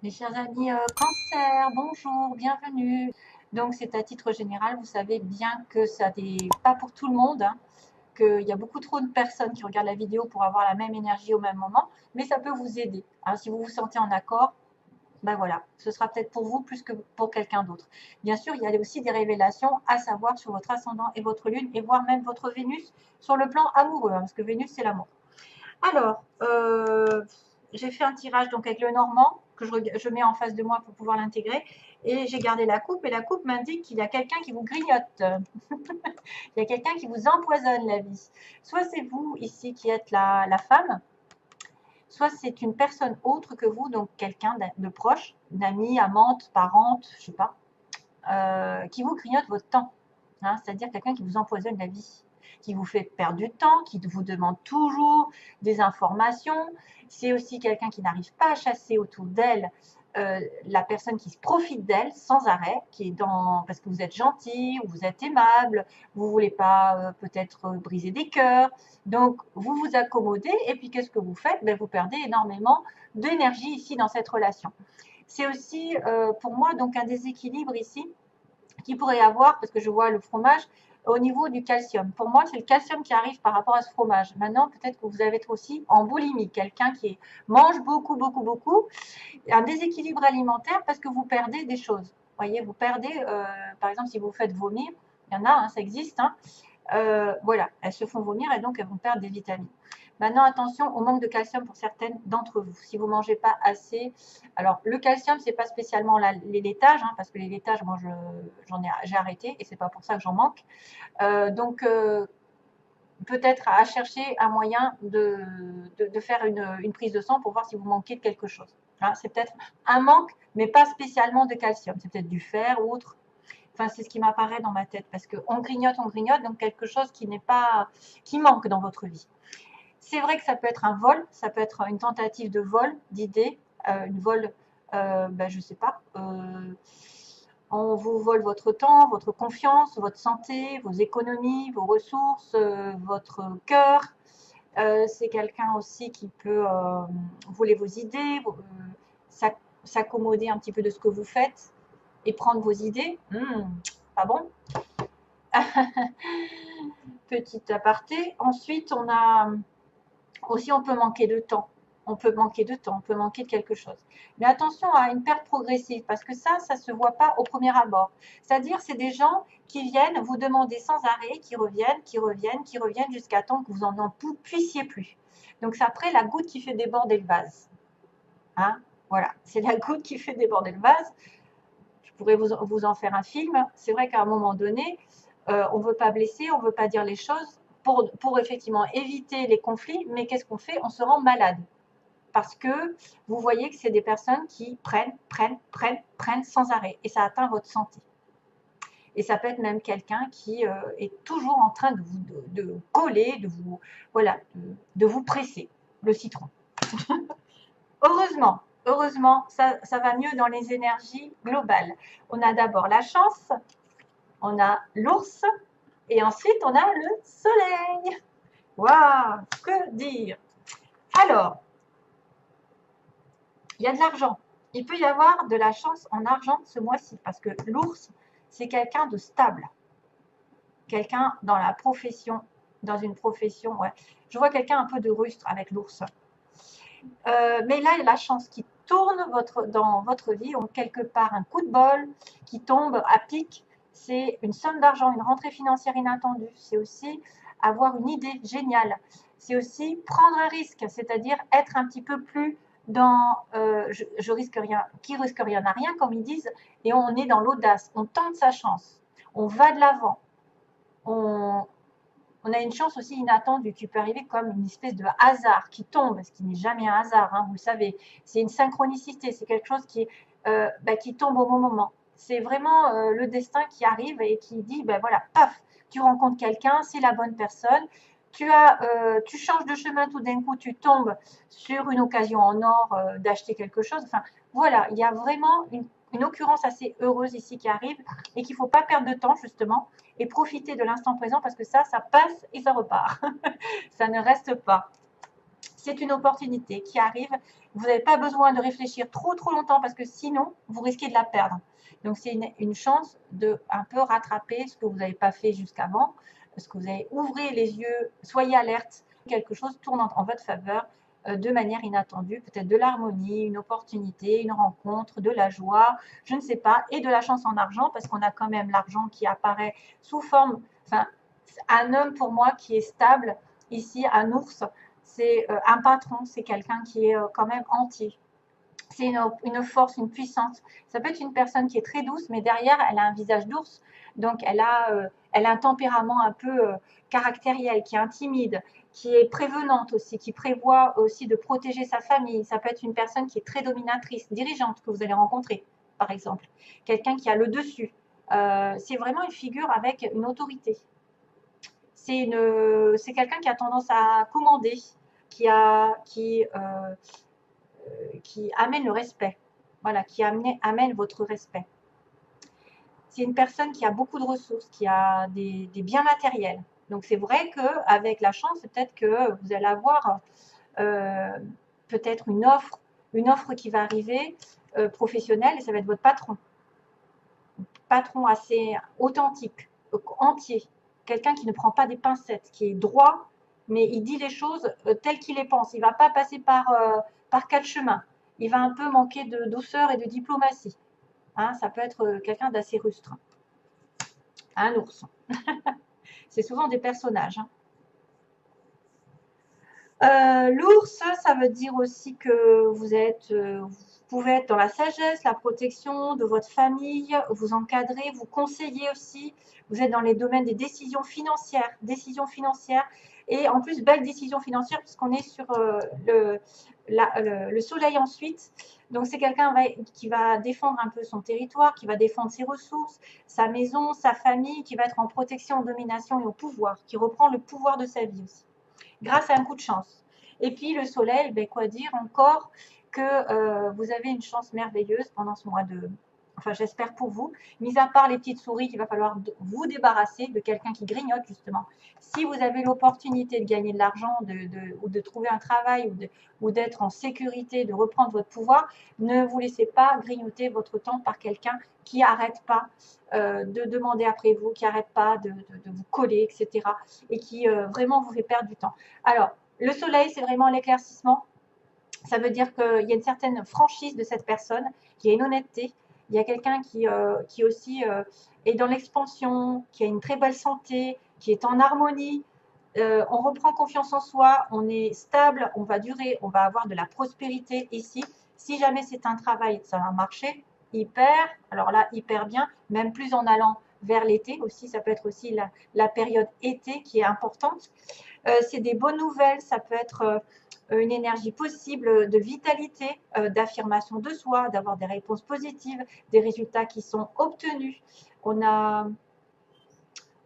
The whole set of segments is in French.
Mes chers amis Cancer, bonjour, bienvenue. Donc c'est à titre général, vous savez bien que ça n'est pas pour tout le monde, hein, qu'il y a beaucoup trop de personnes qui regardent la vidéo pour avoir la même énergie au même moment, mais ça peut vous aider, hein. Si vous vous sentez en accord, ben voilà, ce sera peut-être pour vous plus que pour quelqu'un d'autre. Bien sûr, il y a aussi des révélations à savoir sur votre ascendant et votre lune, et voire même votre Vénus sur le plan amoureux, hein, parce que Vénus c'est l'amour. Alors, j'ai fait un tirage donc avec le normand que je mets en face de moi pour pouvoir l'intégrer. Et j'ai gardé la coupe et la coupe m'indique qu'il y a quelqu'un qui vous grignote. Il y a quelqu'un qui vous empoisonne la vie. Soit c'est vous ici qui êtes la femme, soit c'est une personne autre que vous, donc quelqu'un de proche, une amie, amante, parente, je sais pas, qui vous grignote votre temps, hein, c'est-à-dire quelqu'un qui vous empoisonne la vie, qui vous fait perdre du temps, qui vous demande toujours des informations. C'est aussi quelqu'un qui n'arrive pas à chasser autour d'elle la personne qui se profite d'elle sans arrêt, qui est dans parce que vous êtes gentil, ou vous êtes aimable, vous ne voulez pas peut-être briser des cœurs, donc vous vous accommodez et puis qu'est-ce que vous faites? Ben, vous perdez énormément d'énergie ici dans cette relation. C'est aussi pour moi donc un déséquilibre ici qu'il pourrait y avoir, parce que je vois le fromage, au niveau du calcium. Pour moi, c'est le calcium qui arrive par rapport à ce fromage. Maintenant, peut-être que vous avez aussi en boulimie, quelqu'un qui mange beaucoup, beaucoup, beaucoup, un déséquilibre alimentaire parce que vous perdez des choses. Vous voyez, vous perdez, par exemple, si vous faites vomir, il y en a, hein, ça existe, hein, voilà, elles se font vomir et donc elles vont perdre des vitamines. Maintenant, attention au manque de calcium pour certaines d'entre vous. Si vous ne mangez pas assez, alors le calcium, c'est pas spécialement les laitages, hein, parce que les laitages, moi, j'ai arrêté et c'est pas pour ça que j'en manque. Donc, peut-être à chercher un moyen de faire une prise de sang pour voir si vous manquez de quelque chose. Hein, c'est peut-être un manque, mais pas spécialement de calcium. C'est peut-être du fer ou autre. Enfin, c'est ce qui m'apparaît dans ma tête, parce qu'on grignote, donc quelque chose qui n'est pas, qui manque dans votre vie. C'est vrai que ça peut être un vol, ça peut être une tentative de vol, d'idée, une vol, ben, je sais pas, on vous vole votre temps, votre confiance, votre santé, vos économies, vos ressources, votre cœur. C'est quelqu'un aussi qui peut voler vos idées, s'accommoder un petit peu de ce que vous faites et prendre vos idées. Pas bon. Petit aparté. Ensuite, on a aussi, on peut manquer de temps. On peut manquer de temps, on peut manquer de quelque chose. Mais attention à une perte progressive, parce que ça ne se voit pas au premier abord. C'est-à-dire, c'est des gens qui viennent vous demander sans arrêt, qui reviennent, qui reviennent, qui reviennent, jusqu'à temps que vous en puissiez plus. Donc, c'est après la goutte qui fait déborder le vase. Hein, voilà, c'est la goutte qui fait déborder le vase. Je pourrais vous en faire un film. C'est vrai qu'à un moment donné, on ne veut pas blesser, on ne veut pas dire les choses pour effectivement éviter les conflits, mais qu'est-ce qu'on fait? On se rend malade. Parce que vous voyez que c'est des personnes qui prennent sans arrêt. Et ça atteint votre santé. Et ça peut être même quelqu'un qui est toujours en train de coller, voilà, de vous presser le citron. Heureusement, ça va mieux dans les énergies globales. On a d'abord la chance, on a l'ours, et ensuite on a le soleil. Waouh, que dire? Alors, il y a de l'argent. Il peut y avoir de la chance en argent ce mois-ci, parce que l'ours, c'est quelqu'un de stable. Quelqu'un dans la profession, dans une profession, ouais. Je vois quelqu'un un peu de rustre avec l'ours. Mais là, il y a la chance qui tourne dans votre vie, ou quelque part un coup de bol qui tombe à pic. C'est une somme d'argent, une rentrée financière inattendue. C'est aussi avoir une idée géniale. C'est aussi prendre un risque, c'est-à-dire être un petit peu plus dans je risque rien, qui risque rien n'a rien, comme ils disent, et on est dans l'audace. On tente sa chance, on va de l'avant, on a une chance aussi inattendue qui peut arriver comme une espèce de hasard qui tombe, ce qui n'est jamais un hasard, hein, vous le savez. C'est une synchronicité, c'est quelque chose qui tombe au bon moment. C'est vraiment le destin qui arrive et qui dit, ben voilà, paf, tu rencontres quelqu'un, c'est la bonne personne. Tu changes de chemin tout d'un coup, tu tombes sur une occasion en or d'acheter quelque chose. Enfin, voilà, il y a vraiment une occurrence assez heureuse ici qui arrive et qu'il ne faut pas perdre de temps justement et profiter de l'instant présent parce que ça passe et ça repart. Ça ne reste pas. C'est une opportunité qui arrive. Vous n'avez pas besoin de réfléchir trop longtemps parce que sinon, vous risquez de la perdre. Donc, c'est une chance de un peu rattraper ce que vous n'avez pas fait jusqu'avant, ce que vous avez. Ouvrez les yeux, soyez alerte. Quelque chose tourne en votre faveur de manière inattendue, peut-être de l'harmonie, une opportunité, une rencontre, de la joie, je ne sais pas, et de la chance en argent parce qu'on a quand même l'argent qui apparaît sous forme, enfin, un homme pour moi qui est stable, ici un ours, c'est un patron, c'est quelqu'un qui est quand même entier. C'est une force, une puissance. Ça peut être une personne qui est très douce, mais derrière, elle a un visage d'ours. Donc, elle a un tempérament un peu caractériel, qui est intimide, qui est prévenante aussi, qui prévoit aussi de protéger sa famille. Ça peut être une personne qui est très dominatrice, dirigeante, que vous allez rencontrer, par exemple. Quelqu'un qui a le dessus. C'est vraiment une figure avec une autorité. C'est quelqu'un qui a tendance à commander, qui amène le respect. Voilà, qui amène votre respect. C'est une personne qui a beaucoup de ressources, qui a des biens matériels. Donc c'est vrai qu'avec la chance, peut-être que vous allez avoir peut-être une offre qui va arriver professionnelle, et ça va être votre patron. Patron assez authentique, entier. Quelqu'un qui ne prend pas des pincettes, qui est droit, mais il dit les choses telles qu'il les pense. Il ne va pas passer par quatre chemins. Il va un peu manquer de douceur et de diplomatie. Hein, ça peut être quelqu'un d'assez rustre. Un ours. C'est souvent des personnages. L'ours, ça veut dire aussi que vous pouvez être dans la sagesse, la protection de votre famille, vous encadrer, vous conseiller aussi. Vous êtes dans les domaines des décisions financières, et en plus, belle décision financière puisqu'on est sur le soleil ensuite. Donc, c'est quelqu'un qui va défendre un peu son territoire, qui va défendre ses ressources, sa maison, sa famille, qui va être en protection, en domination et au pouvoir, qui reprend le pouvoir de sa vie aussi, grâce à un coup de chance. Et puis, le soleil, ben, quoi dire encore que vous avez une chance merveilleuse pendant ce mois de... Enfin, j'espère pour vous, mis à part les petites souris qu'il va falloir vous débarrasser de quelqu'un qui grignote, justement. Si vous avez l'opportunité de gagner de l'argent ou de trouver un travail ou d'être en sécurité, de reprendre votre pouvoir, ne vous laissez pas grignoter votre temps par quelqu'un qui n'arrête pas de demander après vous, qui n'arrête pas de vous coller, etc. Et qui vraiment vous fait perdre du temps. Alors, le soleil, c'est vraiment l'éclaircissement. Ça veut dire qu'il y a une certaine franchise de cette personne, il y a une honnêteté, il y a quelqu'un qui aussi est dans l'expansion, qui a une très belle santé, qui est en harmonie. On reprend confiance en soi, on est stable, on va durer, on va avoir de la prospérité ici. Si jamais c'est un travail, ça va marcher hyper, alors là, hyper bien, même plus en allant vers l'été aussi, ça peut être aussi la période été qui est importante. C'est des bonnes nouvelles, ça peut être une énergie possible de vitalité, d'affirmation de soi, d'avoir des réponses positives, des résultats qui sont obtenus. On a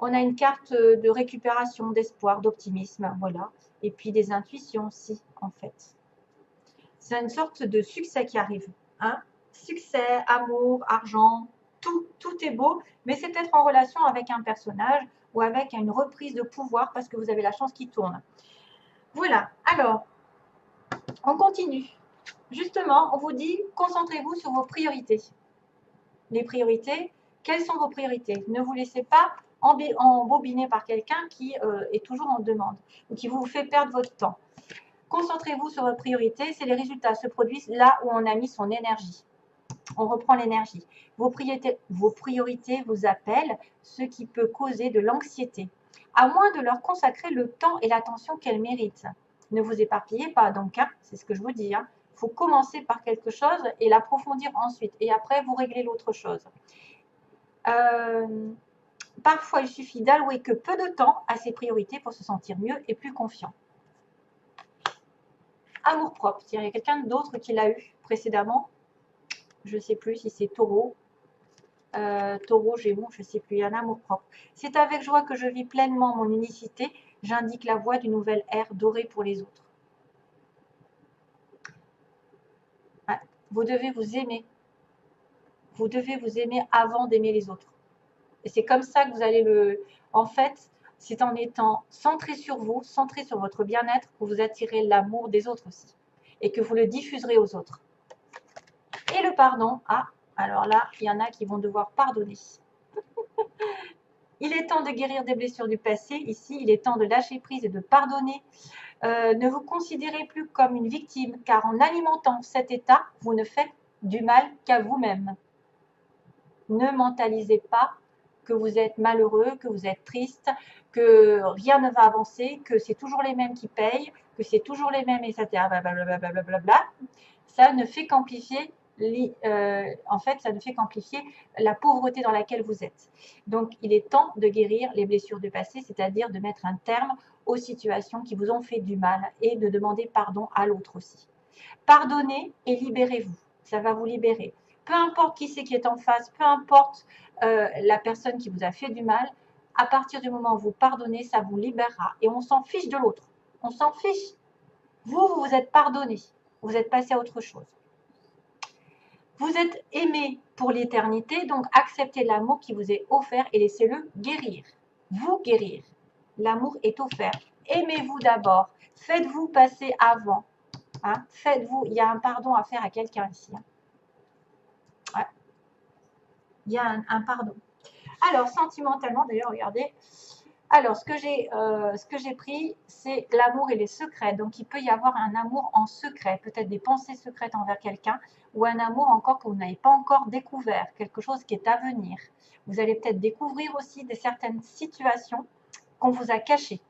une carte de récupération, d'espoir, d'optimisme, voilà. Et puis des intuitions aussi, en fait. C'est une sorte de succès qui arrive. Hein. Succès, amour, argent, tout est beau, mais c'est peut-être en relation avec un personnage ou avec une reprise de pouvoir parce que vous avez la chance qui tourne. Voilà, alors, on continue. Justement, on vous dit, concentrez-vous sur vos priorités. Les priorités, quelles sont vos priorités? Ne vous laissez pas embobiner par quelqu'un qui est toujours en demande ou qui vous fait perdre votre temps. Concentrez-vous sur vos priorités, c'est les résultats se produisent là où on a mis son énergie. On reprend l'énergie. Vos priorités vous appellent, ce qui peut causer de l'anxiété, à moins de leur consacrer le temps et l'attention qu'elles méritent. Ne vous éparpillez pas, donc, hein, c'est ce que je vous dis. Hein. Il faut commencer par quelque chose et l'approfondir ensuite. Et après, vous réglez l'autre chose. Parfois, il suffit d'allouer que peu de temps à ses priorités pour se sentir mieux et plus confiant. Amour-propre, il y a quelqu'un d'autre qui l'a eu précédemment. Je ne sais plus si c'est Taureau. Taureau, Gémeaux, je ne sais plus, il y a un amour-propre. C'est avec joie que je vis pleinement mon unicité. J'indique la voie d'une nouvelle ère dorée pour les autres. Ouais. Vous devez vous aimer. Vous devez vous aimer avant d'aimer les autres. Et c'est comme ça que vous allez En fait, c'est en étant centré sur vous, centré sur votre bien-être, que vous attirez l'amour des autres aussi. Et que vous le diffuserez aux autres. Et le pardon, ah, alors là, il y en a qui vont devoir pardonner. Il est temps de guérir des blessures du passé. Ici, il est temps de lâcher prise et de pardonner. Ne vous considérez plus comme une victime, car en alimentant cet état, vous ne faites du mal qu'à vous-même. Ne mentalisez pas que vous êtes malheureux, que vous êtes triste, que rien ne va avancer, que c'est toujours les mêmes qui payent, que c'est toujours les mêmes, etc. Blablabla. Ça ne fait qu'amplifier en fait, ça ne fait qu'amplifier la pauvreté dans laquelle vous êtes. Donc, il est temps de guérir les blessures du passé, c'est-à-dire de mettre un terme aux situations qui vous ont fait du mal et de demander pardon à l'autre aussi. Pardonnez et libérez-vous. Ça va vous libérer. Peu importe qui c'est qui est en face, peu importe la personne qui vous a fait du mal, à partir du moment où vous pardonnez, ça vous libérera. Et on s'en fiche de l'autre. On s'en fiche. Vous vous êtes pardonné. Vous êtes passé à autre chose. Vous êtes aimé pour l'éternité, donc acceptez l'amour qui vous est offert et laissez-le guérir. Vous guérir. L'amour est offert. Aimez-vous d'abord. Faites-vous passer avant. Hein? Faites-vous. Il y a un pardon à faire à quelqu'un ici. Hein? Ouais. Il y a un pardon. Alors, sentimentalement, d'ailleurs, regardez. Alors, ce que j'ai pris, c'est l'amour et les secrets. Donc, il peut y avoir un amour en secret, peut-être des pensées secrètes envers quelqu'un, ou un amour encore que vous n'avez pas encore découvert, quelque chose qui est à venir. Vous allez peut-être découvrir aussi certaines situations qu'on vous a cachées.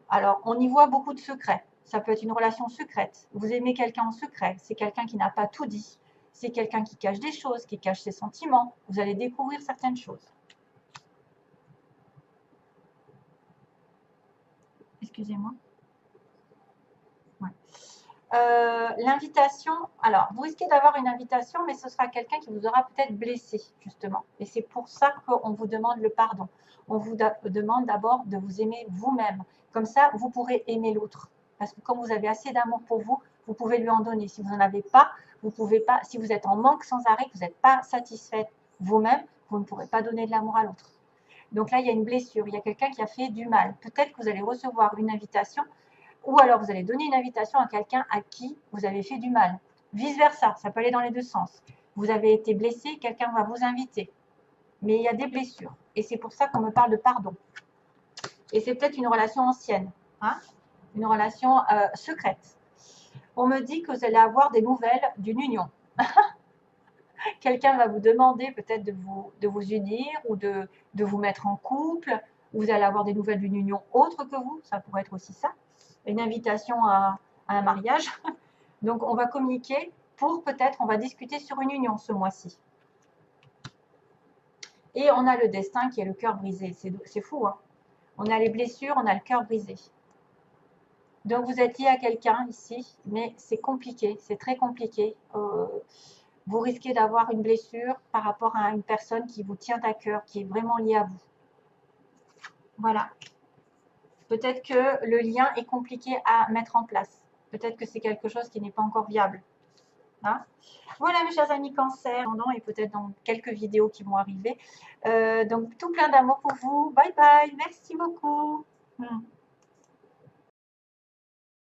Alors, on y voit beaucoup de secrets. Ça peut être une relation secrète. Vous aimez quelqu'un en secret. C'est quelqu'un qui n'a pas tout dit. C'est quelqu'un qui cache des choses, qui cache ses sentiments. Vous allez découvrir certaines choses. Excusez-moi. Ouais. L'invitation, alors vous risquez d'avoir une invitation, mais ce sera quelqu'un qui vous aura peut-être blessé, justement. Et c'est pour ça qu'on vous demande le pardon. On vous demande d'abord de vous aimer vous-même. Comme ça, vous pourrez aimer l'autre. Parce que comme vous avez assez d'amour pour vous, vous pouvez lui en donner. Si vous n'en avez pas, vous pouvez pas. Si vous êtes en manque sans arrêt, que vous n'êtes pas satisfait vous-même, vous ne pourrez pas donner de l'amour à l'autre. Donc là, il y a une blessure, il y a quelqu'un qui a fait du mal. Peut-être que vous allez recevoir une invitation, ou alors vous allez donner une invitation à quelqu'un à qui vous avez fait du mal. Vice-versa, ça peut aller dans les deux sens. Vous avez été blessé, quelqu'un va vous inviter. Mais il y a des blessures. Et c'est pour ça qu'on me parle de pardon. Et c'est peut-être une relation ancienne, hein, une relation secrète. On me dit que vous allez avoir des nouvelles d'une union. Quelqu'un va vous demander peut-être de vous unir ou de vous mettre en couple. Vous allez avoir des nouvelles d'une union autre que vous. Ça pourrait être aussi ça. Une invitation à un mariage. Donc, on va communiquer pour peut-être, on va discuter sur une union ce mois-ci. Et on a le destin qui est le cœur brisé. C'est fou, hein. On a les blessures, on a le cœur brisé. Donc, vous êtes lié à quelqu'un ici, mais c'est compliqué, c'est très compliqué. Vous risquez d'avoir une blessure par rapport à une personne qui vous tient à cœur, qui est vraiment liée à vous. Voilà. Peut-être que le lien est compliqué à mettre en place. Peut-être que c'est quelque chose qui n'est pas encore viable. Hein? Voilà mes chers amis Cancer, et peut-être dans quelques vidéos qui vont arriver. Donc tout plein d'amour pour vous. Bye bye, merci beaucoup.